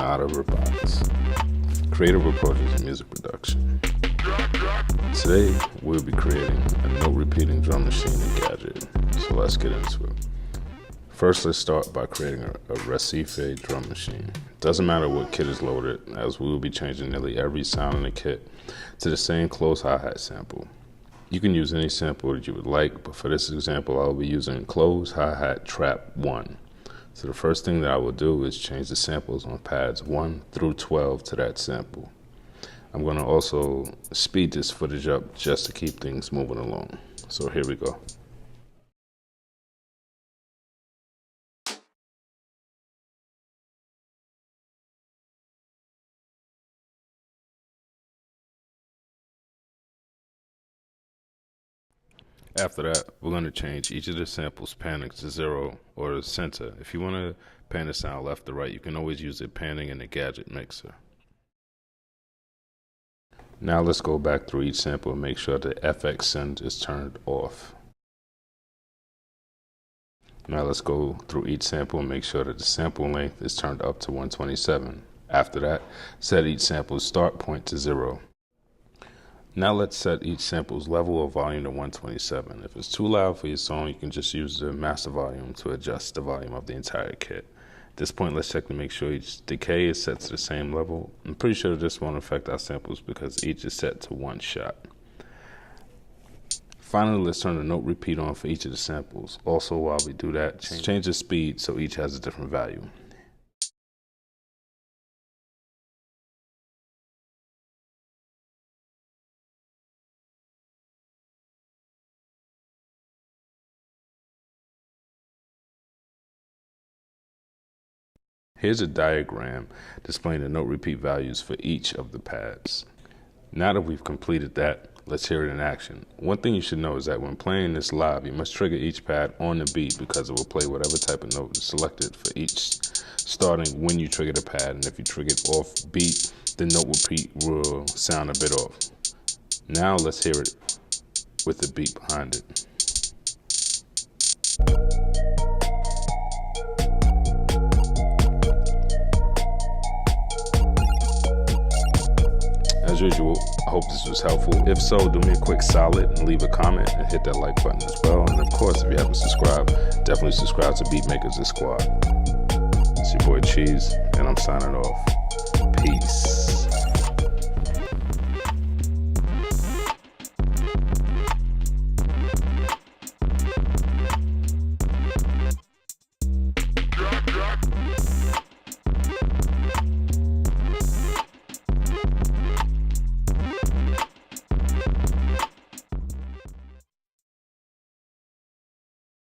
Outta robotics, creative approaches in music production. Today, we'll be creating a note-repeating drum machine and gadget, so let's get into it. First, let's start by creating a Recife drum machine. Doesn't matter what kit is loaded, as we will be changing nearly every sound in the kit to the same close hi-hat sample. You can use any sample that you would like, but for this example, I will be using close hi-hat trap 1. So the first thing that I will do is change the samples on pads 1 through 12 to that sample. I'm going to also speed this footage up just to keep things moving along. So here we go. After that, we're going to change each of the samples panning to 0 or the center. If you want to pan the sound left or right, you can always use it panning in the gadget mixer. Now let's go back through each sample and make sure the FX send is turned off. Now let's go through each sample and make sure that the sample length is turned up to 127. After that, set each sample's start point to 0. Now let's set each sample's level of volume to 127. If it's too loud for your song, you can just use the master volume to adjust the volume of the entire kit. At this point, let's check to make sure each decay is set to the same level. I'm pretty sure this won't affect our samples because each is set to 1 shot. Finally, let's turn the note repeat on for each of the samples. Also, while we do that, change the speed so each has a different value. Here's a diagram displaying the note repeat values for each of the pads. Now that we've completed that, let's hear it in action. One thing you should know is that when playing this live, you must trigger each pad on the beat because it will play whatever type of note is selected for each, starting when you trigger the pad. And if you trigger it off beat, the note repeat will sound a bit off. Now let's hear it with the beat behind it. As usual, I hope this was helpful. If so, do me a quick solid and leave a comment and hit that like button as well. And of course, if you haven't subscribed, definitely subscribe to Beatmakers the Squad. It's your boy Cheese, and I'm signing off. Peace.